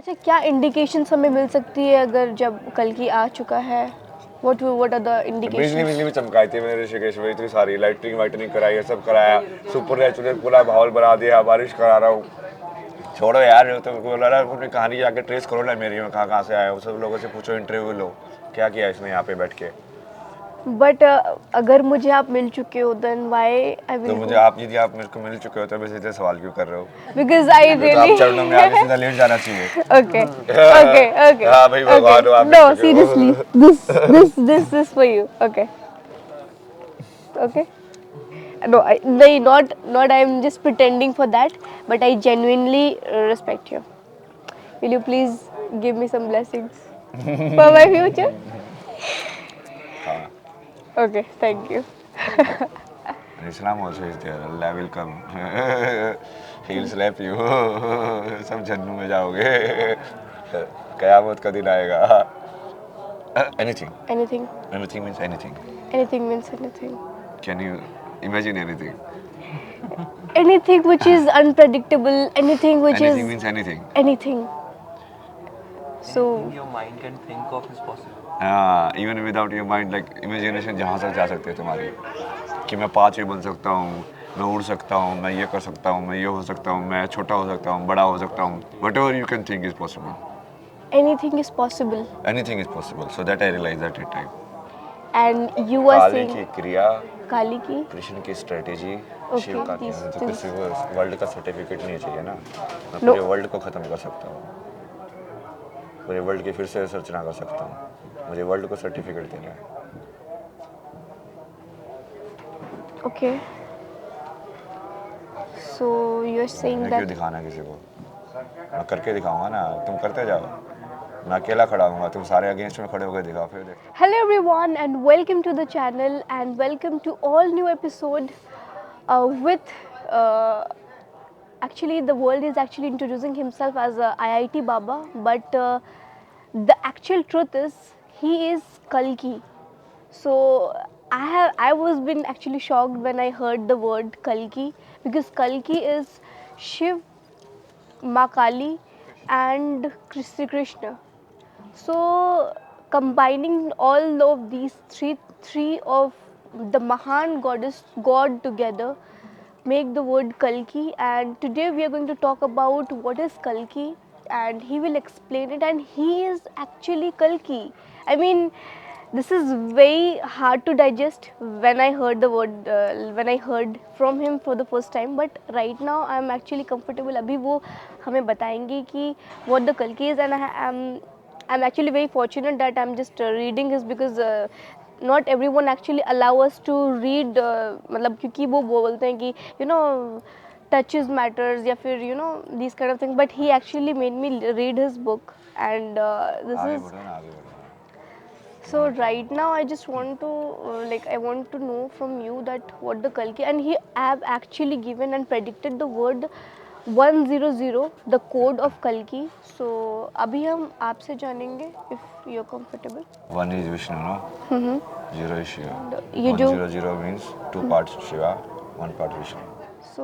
अच्छा, क्या इंडिकेशंस हमें मिल सकती है अगर जब कल्कि आ चुका है? What आर द बिजली इंडिकेशंस? बिजली भी चमकाई थी मैंने ऋषिकेश में, इतनी सारी लाइटिंग वाइटनिंग कराई है, सब कराया, सुपर नेचुरल पूरा माहौल बना दिया, बारिश करा रहा हूँ। छोड़ो यार, तो बोला रहा अपनी कहानी जाके ट्रेस करो ना मेरी, मैं कहाँ से आया हूँ, सब लोगों से पूछो, इंटरव्यू लो, क्या किया इसने यहाँ पे बैठ के। बट अगर मुझे आप मिल चुके हो देन व्हाई आई तो विल मुझे गो? आप यदि आप मेरे को मिल चुके हो तो मैं सीधे सवाल क्यों कर रहे हो? बिकॉज आई फिर तो आप चरणों में आगे रियली सीधा लेट जाना चाहिए। okay okay okay हाँ भाई, भगवान हो, आप no, मिल चुके seriously, हो। this is for you. Okay. No, not I'm just pretending for that, but I genuinely respect you. Will you please give me some blessings for my future? हाँ, Okay, thank you. Islam also is there. Allah will come. He will slap you. सब जन्नत में जाओगे। कयामत का दिन आएगा। Anything. Anything. Anything means anything. Anything means anything. Can you imagine anything? Anything which is unpredictable, anything which Anything is means anything. anything. So Anything your mind can think of is possible. Even without your mind, like imagination जहाँ तक जा सकती है तुम्हारी, कि मैं 5 बन सकता हूँ, मैं उड़ सकता हूँ, मैं ये कर सकता हूँ, मैं ये हो सकता हूँ, मैं छोटा हो सकता हूँ, बड़ा हो सकता हूँ. Whatever you can think is possible. anything is possible. Anything is possible. So that I realized at that time. And you are Kali saying की क्रिया, Kali ki. कृष्ण की स्ट्रेटेजी, Okay, शिव का these- ज्ञान, तो these- किसी को वर्ल्ड का certificate नहीं चाहिए ना, मैं No. पूरे वर्ल्ड को ख़त्म कर सकता हूँ, पूरे वर्ल्ड की फिर से रचना कर सकता हूँ, मुझे वर्ल्ड को सर्टिफिकेट देना है. Okay. So you're saying मैं क्यों that. दिखाना है किसी को, मैं करके दिखाऊंगा ना, तुम करते जाओ, मैं अकेला खड़ा हूँगा, तुम सारे अगेंस्ट में खड़े होकर दिखाओ, फिर देख. Hello everyone and welcome to the channel and welcome to all new episode with actually the world is actually introducing himself as a IIT Baba, but the actual truth is he is Kalki. So I was been actually shocked when I heard the word Kalki, because Kalki is Shiv, Ma Kali and Sri Krishna. So combining all of these three of the Mahan goddess god together make the word Kalki, and today we are going to talk about what is Kalki, and he will explain it, and he is actually Kalki. I mean, this is very hard to digest when I heard the word, when I heard from him for the first time, but right now I am actually comfortable. अभी वो हमें बताएंगे कि what the Kalki is, and I'm actually very fortunate that I'm just reading this, because not everyone actually allow us to read, मतलब क्योंकि वो बोलते हैं कि you know touches matters या फिर you know these kind of things, but he actually made me read his book, and this आगे is बढ़ो ना, आगे बढ़ो. so right now I just want to I want to know from you that what the Kalki, and he have actually given and predicted the word 100, the code of Kalki. So अभी हम आपसे जानेंगे if you're comfortable. One is Vishnu, no? Zero is Shiva. ये जो 100 means 2 parts Shiva, 1 part Vishnu. so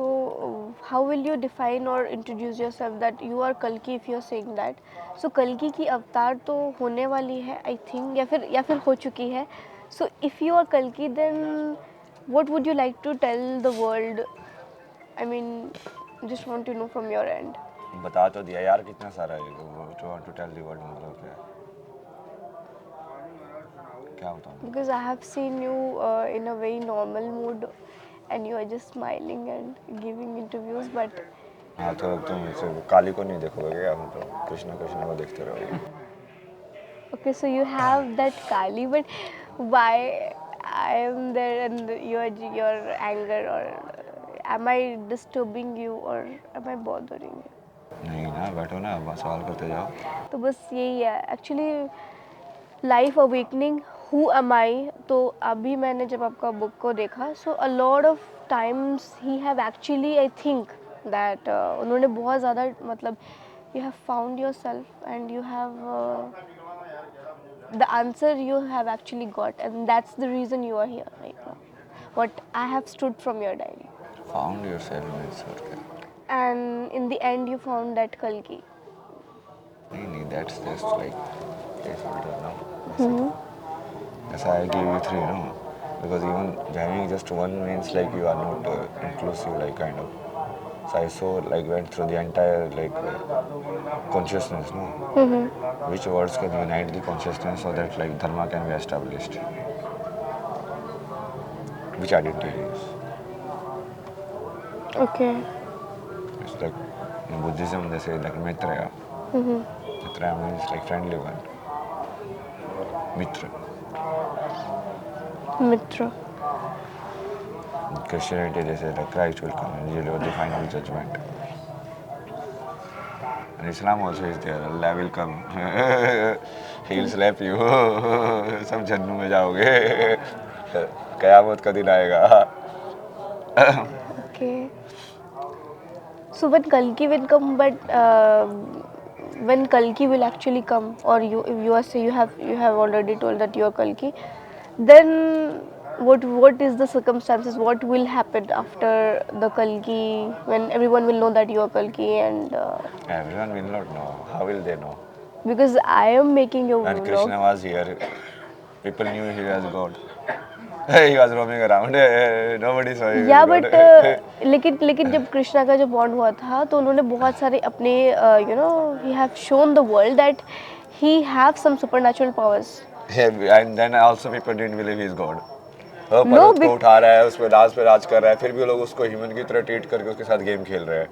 how will you define or introduce yourself that you are Kalki if you're saying that? So Kalki की अवतार तो होने वाली है I think, या फिर हो चुकी है. So if you are Kalki, then what would you like to tell the world? I mean, just want to know from your end. बता तो दिया यार, कितना सारा है, तो want to tell the world मतलब क्या है, क्या बताऊँ. Because I have seen you in a very normal mood, and you are just smiling and giving interviews, but हाँ, तो तुम काली को नहीं देखोगे क्या, मतलब कृष्णा कृष्णा को देखते रहोगे. okay, so you have that Kali, but why I am there and your anger, or am I disturbing you or am I bothering you? नहीं ना, बैठो ना, बस सवाल करते जाओ. तो बस यही है actually life awakening who am I. तो अभी मैंने जब आपका बुक को देखा, so a lot of times he have actually I think that उन्होंने बहुत ज़्यादा मतलब you have found yourself and you have the answer you have actually got, and that's the reason you are here right now. What I have stood from your diary, Found yourself means what क्या. and in the end you found that Kalki. that's just like a filter now. That's why I gave you 3, no? Because even having just one means like you are not inclusive, like kind of. So I saw like went through the entire like consciousness, no? Which words can unite the consciousness so that like dharma can be established? Which identity is? Okay. It's like in Buddhism they say like Maitreya. Maitreya means like friendly one. Mitra. Mitra. In Christianity they say like Christ will come and deliver the final judgment. And Islam also is there. Allah will come. He'll slap you. सब जन्नू में जाओगे. कयामत का दिन आएगा. Okay. So when Kalki will come, but when Kalki will actually come, or you are say you have already told that you are Kalki, then what is the circumstances? What will happen after the Kalki when everyone will know that you are Kalki and Everyone will not know. How will they know? because I am making your When vlog. Krishna was here, people knew he was God. He was roaming around. Nobody saw him. या but लेकिन जब कृष्णा का जो bond हुआ था तो उन्होंने बहुत सारे अपने you know he have shown the world that he have some supernatural powers. And then also people didn't believe he is God. वो No, पर्वत को उठा रहा है, उस पे राज कर रहा है, फिर भी लोग उसको ह्यूमन की तरह ट्रीट करके उसके साथ गेम खेल रहे हैं.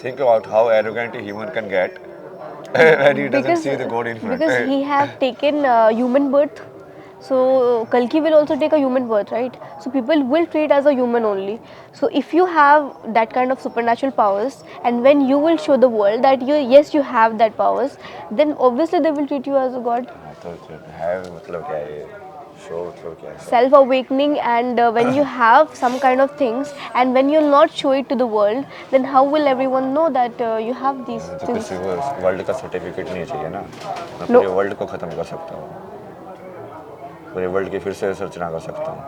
Think about how arrogant a human can get when he doesn't see the God in front. Because he have taken human birth. So Kalki will also take a human birth, right? So people will treat as a human only. So if you have that kind of supernatural powers, and when you will show the world that you have that powers, then obviously they will treat you as a god. तो है मतलब क्या है ये? Show मतलब क्या है? Self awakening, and when you have some kind of things, and when you'll not show it to the world, then how will everyone know that you have these तो things? किसी को वर्ल्ड का certificate नहीं चाहिए ना. मैं No. पूरे world को खत्म कर सकता हूँ. पूरे वर्ल्ड की फिर से रचना कर सकता हूँ.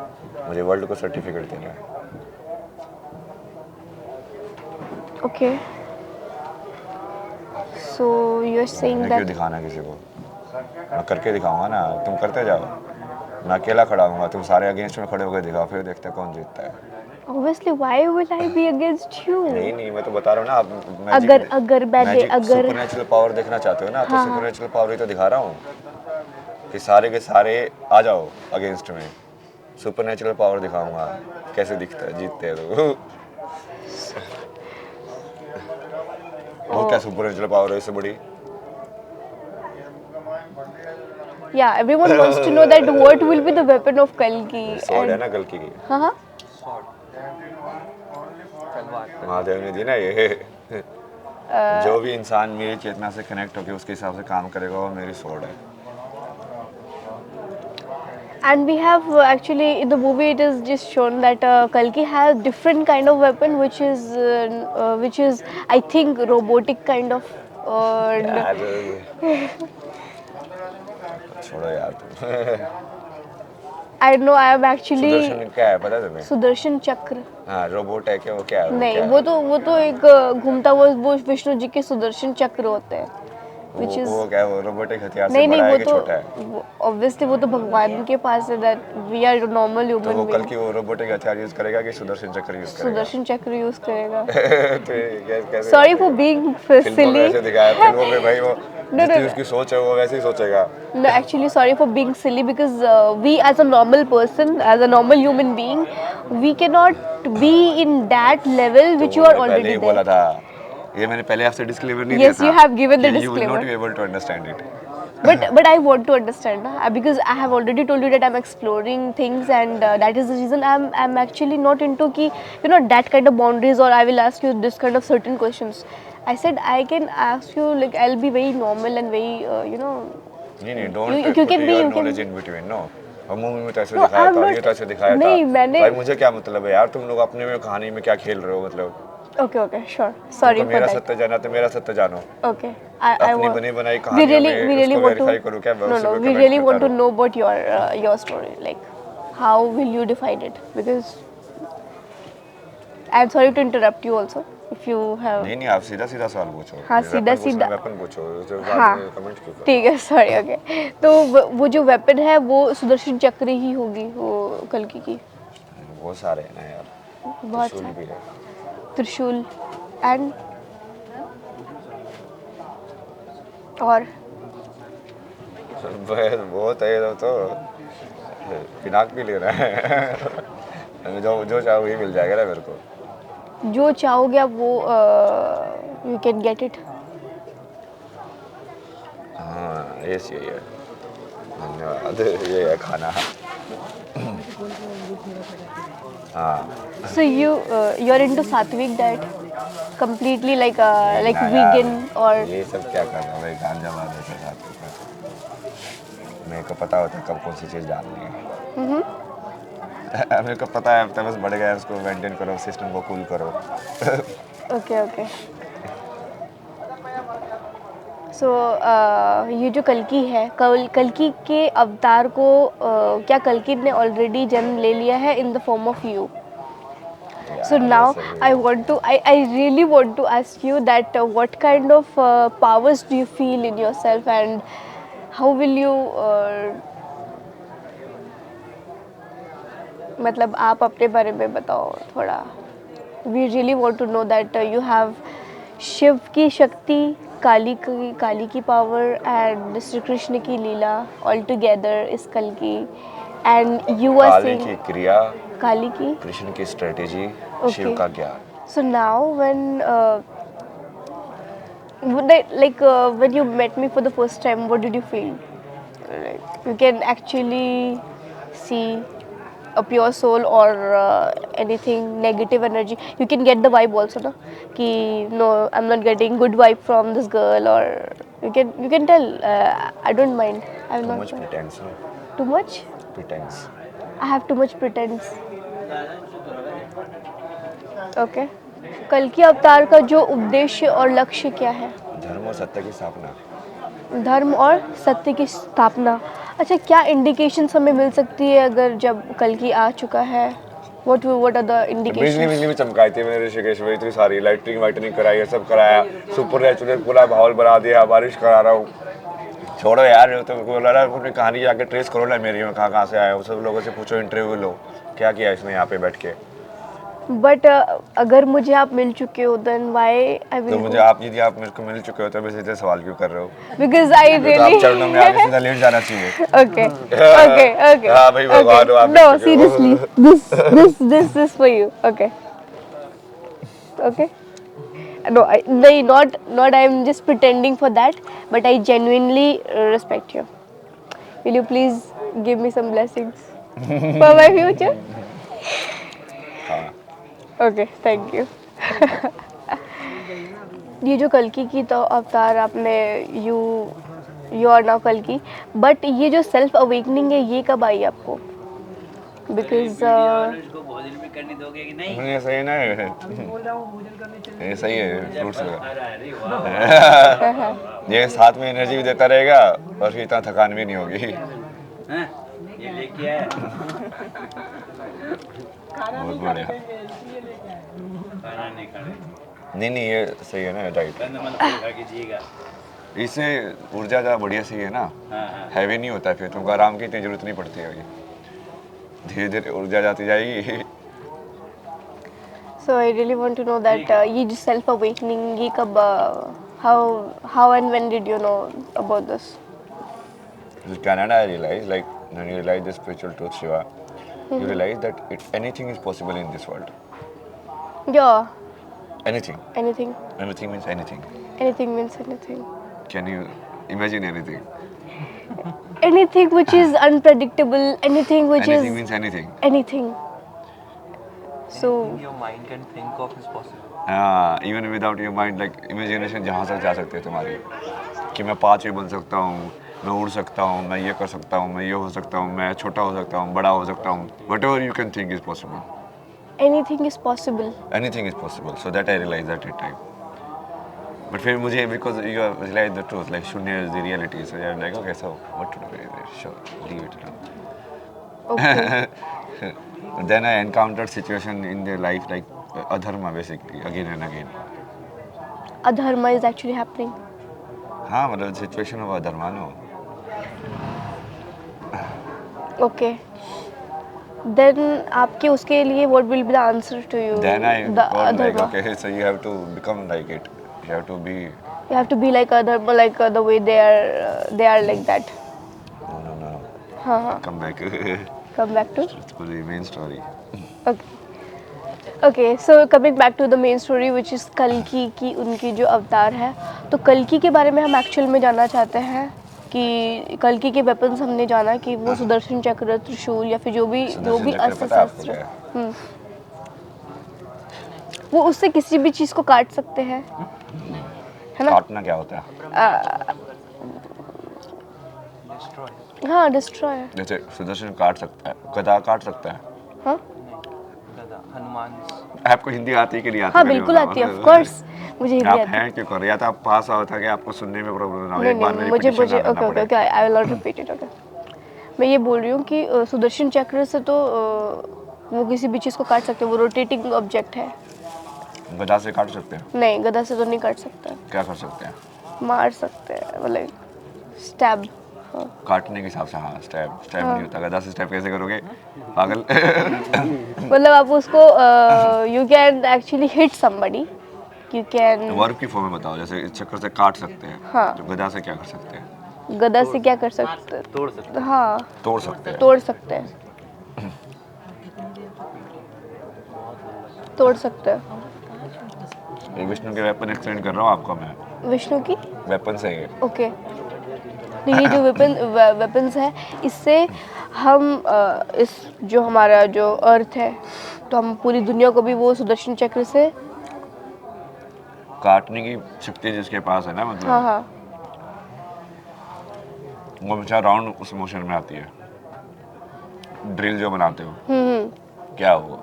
मुझे वर्ल्ड को सर्टिफिकेट देना है. Okay. So you're saying मैं क्यों that दिखाना किसी को? मैं करके दिखाऊंगा ना. तुम करते जाओ. मैं अकेला खड़ा हूँगा. तुम सारे अगेंस्ट में खड़े होकर दिखाओ. फिर देखते हैं कौन जीतता है. obviously why will I be against you? नहीं मैं तो बता रहा हूँ ना. आप अगर मैंने अगर सुपरनैचुरल पावर देखना चाहते हो ना, तो सुपरनैचुरल पावर ही तो दिखा रहा हूँ कि सारे के सारे आ जाओ अगेंस्ट में. सुपरनैचुरल पावर दिखाऊंगा कैसे दिखता है, जीतते हैं तो. वो क्या सुपरनैचुरल पावर है इससे बड़ी? yeah, everyone wants to know that what will be the weapon of Kalki. Sword है ना कल्कि की. हाँ Sword. तलवार. महादेव ने दी ना ये. जो भी इंसान मेरी चेतना से कनेक्ट होकर उसके हिसाब से काम करेगा वो मेरी सॉर्ड है. and we have actually in the movie it is just shown that Kalki has different kind of weapon which is I think robotic kind of यार छोड़ो यार तुम. I know I am actually Sudarshan क्या है पता है तुम्हें? सुदर्शन चक्र. हाँ रोबोट है क्या? वो क्या है? वो नहीं क्या है? वो तो एक घूमता हुआ वो विष्णु जी के सुदर्शन चक्र होते हैं which is वो क्या है? वो रोबोटिक हथियार से नहीं बड़ा है वो कि तो छोटा है? ऑब्वियसली वो तो भगवान के पास है that we are normal तो human वो कल being. की वो रोबोटिक हथियार यूज करेगा कि सुदर्शन चक्र यूज करेगा? सुदर्शन चक्र यूज करेगा. तो ये कैसे? Sorry for being फिल्मों में silly. ऐसे दिखाया. फिल्मों में भाई वो No, जितनी no. उसकी सोच है वो वैसे ही सोचेगा. No, actually, sorry for being silly because we, as a normal person, as a normal human being, we cannot be in that level which you are तो मैंने पहले already ही बोला there. था. ये मैंने पहले आपसे डिस्क्लेमर नहीं Yes, दिया था. you have given the कि You will not disclaimer. be able to understand it. But I want to understand because I have already told you that I'm exploring things and that is the reason I'm actually not into ki that kind of boundaries or I will ask you this kind of certain questions. I said I can ask you like I'll be very normal and very नहीं don't You put can be- your you can- knowledge in between. No. हम movie में तो ऐसे No, दिखाया I'm था. not- ये तो ऐसे दिखाया था. नहीं, मैंने- भाई मुझे क्या मतलब है यार? तुम लोग अपने में कहानी में क्या खेल रहे हो मतलब? okay, sure. Sorry तो for मेरा that. सत्य जाना तो मेरा सत्य जानो. Okay. I अपनी want. बनी बनाई We कहानियों really में उसको want to. वेरीफाई करो क्या? No, उसी पे we comment really करता want to रहो. know about your story. Like, how will you define it? Because I'm sorry to interrupt you also, if you have. नहीं नहीं, आप सीधा सीधा सवाल पूछो। हाँ, सीधा-सीधा। वेपन पूछो, उसके हाँ। बाद में कमेंट क्यों करो? ठीक है, सॉरी, ओके। तो वो जो वेपन है वो सुदर्शन चक्र ही होगी, वो कल्कि की। बहुत सारे हैं ना यार, बहुत त्रिशूल सारे। भी है। त्रिशूल एंड और बहुत है ये तो पिनाक भी ले रहा है। जो जो चाहो वही मिल जाएगा ना मेरे को। जो चाहोगे आप वो यू कैन गेट इट। हाँ ये सही है, धन्यवाद। ये है खाना। हाँ So you're into sattvic diet completely, like ना यार, vegan or ये सब क्या कर रहा है भाई, गांजा वाले के साथ मेरे को पता होता है कब कौन सी चीज़ डालनी है। मेरे को पता है, अब तो बस बढ़ गया, उसको मेंटेन करो, सिस्टम को कूल करो। ओके। सो ये जो कल्कि है, कल्कि के अवतार को क्या कल्कि ने ऑलरेडी जन्म ले लिया है in the form of you? So now I really want to ask you that what kind of powers do you feel in yourself, and how will you मतलब आप अपने बारे में बताओ थोड़ा। We really want to know that you have Shiv की शक्ति, काली की पावर एंड श्री कृष्ण की लीला ऑल टुगेदर इस कल्कि, एंड यू आर काली की सेइंग क्रिया, काली की। कृष्ण की स्ट्रेटेजी, शिव Okay. का ज्ञान। So now when you met me for the first time, what did you feel? Like you can actually see a pure soul or anything negative energy. You can get the vibe also, no? Ki no, I'm not getting good vibe from this girl, or you can tell. I don't mind. I'm Too not. much pretense, no? Too much? Pretense. I have too much pretense. Okay. कल्कि अवतार का जो उद्देश्य और लक्ष्य क्या है? धर्म और सत्य की स्थापना। धर्म और सत्य की स्थापना। अच्छा, क्या इंडिकेशंस हमें मिल सकती है अगर जब कल्कि आ चुका है? व्हाट आर द बिजली इंडिकेशंस? बिजली में चमकाई थी मैंने ऋषिकेश में, इतनी सारी लाइटिंग वाइटनिंग कराई है, सब कराया, सुपर नेचुरल पूरा माहौल बना दिया, बारिश करा रहा हूँ। छोड़ो यार, तो बोल रहा है अपनी कहानी जाके ट्रेस करो ना मेरी, में कहाँ से आया हूँ, सब लोगों से पूछो, इंटरव्यू लो, क्या किया इसमें यहाँ पे बैठ के। बट अगर मुझे आप मिल चुके हो देन व्हाई आई तो विल मुझे आप, यदि आप मेरे को मिल चुके हो तो वैसे इतने सवाल क्यों कर रहे हो? बिकॉज़ आई तो आप चरणों में आगे रियली सीधा लेट जाना चाहिए। ओके ओके हाँ भाई, भगवान हो, आप नो मिल चुके हो। Seriously this for you. Okay no not I'm just pretending for that, but I genuinely respect you. Will you please give me some blessings for my future? हाँ Okay, thank you. ये जो कल्कि की तो अवतार आपने यू आर नाउ कल्कि, but ये जो सेल्फ अवेकनिंग है ये कब आई आपको? बिकॉज ये सही है ना, ये सही है फ्रूट्स ये साथ में एनर्जी भी देता रहेगा और फिर इतना थकान भी नहीं होगी। ये लेके आया बहुत बढ़िया। खाना नहीं खाना नहीं ये सही है ना डाइट, बंद मत खा कीजिएगा। इससे ऊर्जा ज़्यादा बढ़िया सही है ना, हाँ हैवी नहीं होता, फिर तुमको आराम की इतनी जरूरत नहीं पड़ती होगी, धीरे धीरे ऊर्जा जाती जाएगी। So I really want to know that ये जो सेल्फ अवेकनिंग ये कब how and when did you know about this? In Canada, I realized, like when you realize the spiritual truth, Shiva, you realize that anything is possible in this world. Yeah, Anything. anything Anything means anything. means anything. Can you imagine anything? Anything which is unpredictable, anything which Anything is means anything. anything. So Anything your mind can think of is possible. Even without your mind, like imagination जहाँ तक जा सकती है तुम्हारी, कि मैं 5 बन सकता हूँ, मैं उड़ सकता हूँ, मैं ये कर सकता हूँ, मैं ये हो सकता हूँ, मैं छोटा हो सकता हूँ, बड़ा हो सकता हूँ, whatever you can think is possible. anything is possible. Anything is possible. So that I realized at that time. But फिर मुझे, because you have realized the truth, like शून्य is the reality, so you're like, okay, so what to do? Sure, leave it alone. Okay. Then I encountered situation in their life, like अधर्म basically again and again. Adharma is actually happening. हाँ मतलब situation of अधर्म no. Okay. Then आपके उसके लिए what will be the answer to you? Then I the thought like Adharma. okay, so you have to become like it. You have to be. You have to be like Adharma, like the way they are like that. No. हाँ. Come back. Come back to. It's for the main story. Okay. Okay, so coming back to the main story which is कल्कि की उनकी जो अवतार है, तो कल्कि के बारे में हम एक्चुअल में जानना चाहते हैं कि कल्कि के वेपन्स हमने जाना कि वो सुदर्शन चक्र, त्रिशूल या फिर जो भी सुदर्शन चक्र अस्त्र पता है आपको शस्त्र, क्या है? वो उससे किसी भी चीज़ को काट सकते हैं, है ना? काटना क्या होता है? Destroy. हाँ, डिस्ट्रॉय. जैसे सुदर्शन काट सकता है, गदा काट सकता है. हाँ गदा हनुमान. आपको हिंदी आती है कि नहीं आती? हाँ मेरी बिल्कुल बताओ. आती है, ऑफ कोर्स मुझे हिंदी आप आती है. हैं क्यों कर रहे? या तो आप पास आओ था कि आपको सुनने में प्रॉब्लम ना हो. नहीं एक बार नहीं, मेरी मुझे petition ना करना ओके पड़े. Okay I will not repeat it. Okay, मैं ये बोल रही हूँ कि सुदर्शन चक्र से तो वो किसी भी चीज़ को काट सकते हैं, वो रोटेटिंग ऑब्जेक्ट है. गदा से काट सकते हैं? नहीं, गदा से तो नहीं काट सकता. क्या कर सकते हैं? मार सकते हैं, मतलब स्टैब. हाँ. काटने के हिसाब से हाँ, स्टैब नहीं होता. गदा से स्टैब कैसे करोगे पागल? मतलब आप उसको you can actually hit somebody, you can. Verb की फॉर्म में बताओ. जैसे इस चक्कर से काट सकते हैं, हाँ. तो गदा से क्या कर सकते हैं? गदा से क्या कर सकते हैं? तोड़ सकते. हाँ, तोड़ सकते हैं. तोड़ सकते हैं. तोड़ सकते हैं. ये विष्णु के वेपन एक्सप्लेन कर रहा हूँ आपको मैं. विष्णु की. वेपन से ये ओके. तो ये जो वेपन्स है, इससे हम इस जो हमारा जो अर्थ है, तो हम पूरी दुनिया को भी वो सुदर्शन चक्र से. काटने की शक्ति जिसके पास है ना, मतलब हाँ हाँ. वो हमेशा राउंड उस मोशन में आती है. ड्रिल जो बनाते हो क्या हुआ?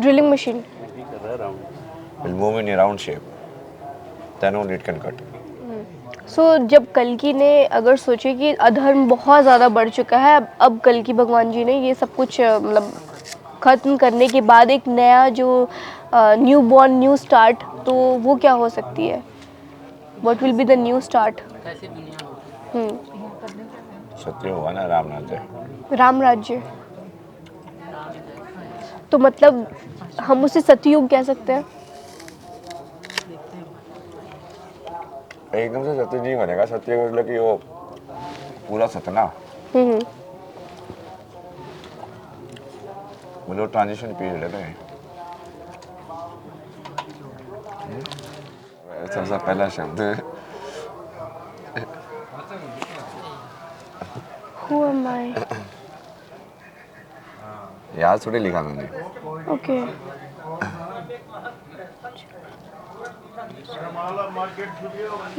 Drilling machine. will move in a round shape, then only it can cut. सो जब कल्कि ने अगर सोचे कि अधर्म बहुत ज़्यादा बढ़ चुका है, अब कल्कि भगवान जी ने ये सब कुछ मतलब ख़त्म करने के बाद एक नया जो न्यू बॉर्न न्यू स्टार्ट, तो वो क्या हो सकती है? What will be the new start? सत्य होगा ना, राम राज्य. राम राज्य. तो मतलब हम उसे सतयुग कह सकते हैं. एकदम से सत्य नहीं बनेगा. सत्य मतलब कि वो पूरा सत्य ना, मतलब ट्रांजिशन पीरियड है ना. सबसे पहला शब्द Who am I? याद थोड़ी लिखा मैंने. Okay.